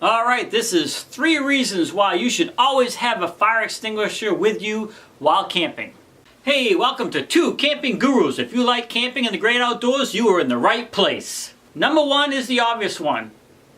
Alright, this is 3 reasons why you should always have a fire extinguisher with you while camping. Hey, welcome to 2 Camping Gurus. If you like camping in the great outdoors, you are in the right place. Number 1 is the obvious one.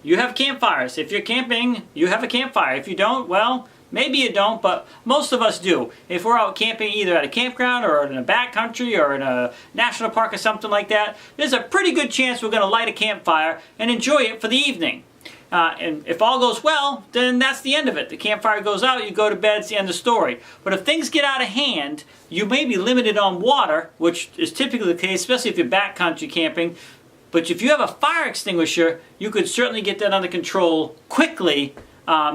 You have campfires. If you're camping, you have a campfire. If you don't, well, maybe you don't, but most of us do. If we're out camping either at a campground or in a backcountry or in a national park or something like that, there's a pretty good chance we're going to light a campfire and enjoy it for the evening. And if all goes well, then that's the end of it. The campfire goes out, you go to bed, it's the end of the story. But if things get out of hand, you may be limited on water, which is typically the case, especially if you're backcountry camping. But if you have a fire extinguisher, you could certainly get that under control quickly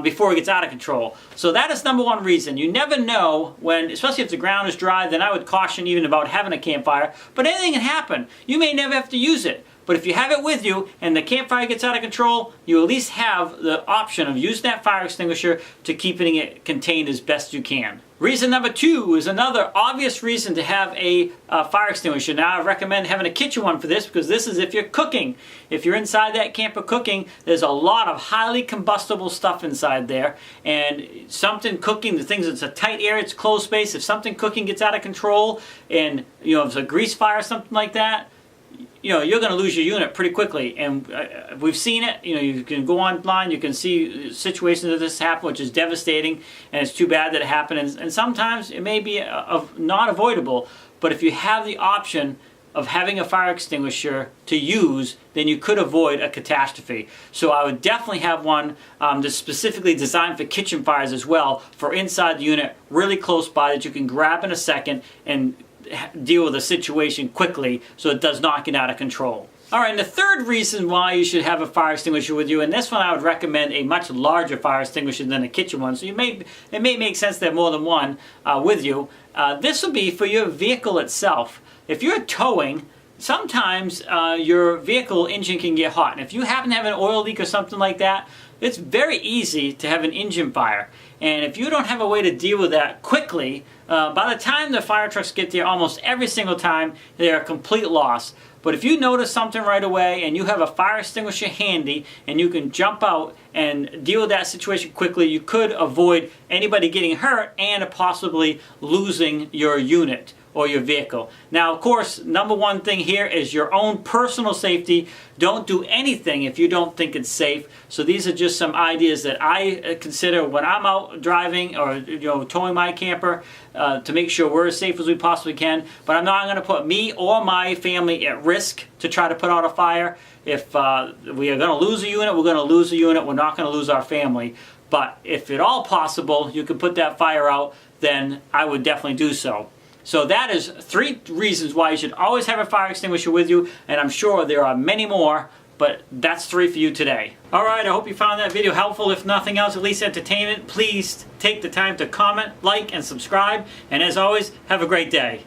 before it gets out of control. So that is number 1 reason. You never know when, especially if the ground is dry, then I would caution even about having a campfire. But anything can happen. You may never have to use it. But if you have it with you and the campfire gets out of control, you at least have the option of using that fire extinguisher to keeping it contained as best you can. Reason number 2 is another obvious reason to have a fire extinguisher. Now I recommend having a kitchen one for this because this is if you're cooking. If you're inside that camper cooking, there's a lot of highly combustible stuff inside there. And something cooking, the things that's a tight area, it's closed space. If something cooking gets out of control and if it's a grease fire or something like that, you're going to lose your unit pretty quickly. And we've seen it. You can go online, you can see situations of this happen, which is devastating, and it's too bad that it happened. And sometimes it may be not avoidable, but if you have the option of having a fire extinguisher to use, then you could avoid a catastrophe. So I would definitely have one that's specifically designed for kitchen fires as well, for inside the unit, really close by, that you can grab in a second and deal with the situation quickly so it does not get out of control. Alright, and the third reason why you should have a fire extinguisher with you, and this one I would recommend a much larger fire extinguisher than a kitchen one, so it may make sense to have more than one with you. This will be for your vehicle itself. If you're towing, sometimes your vehicle engine can get hot, and if you happen to have an oil leak or something like that, it's very easy to have an engine fire. And if you don't have a way to deal with that quickly, by the time the fire trucks get there, almost every single time, they're a complete loss. But if you notice something right away and you have a fire extinguisher handy and you can jump out and deal with that situation quickly, you could avoid anybody getting hurt and possibly losing your unit or your vehicle. Now, of course, number 1 thing here is your own personal safety. Don't do anything if you don't think it's safe. So these are just some ideas that I consider when I'm out driving or towing my camper to make sure we're as safe as we possibly can. But I'm not going to put me or my family at risk to try to put out a fire. If we are going to lose a unit, we're going to lose a unit. We're not going to lose our family. But if at all possible, you can put that fire out, then I would definitely do so. So that is 3 reasons why you should always have a fire extinguisher with you, and I'm sure there are many more, but that's 3 for you today. Alright, I hope you found that video helpful. If nothing else, at least entertainment. Please take the time to comment, like, and subscribe, and as always, have a great day.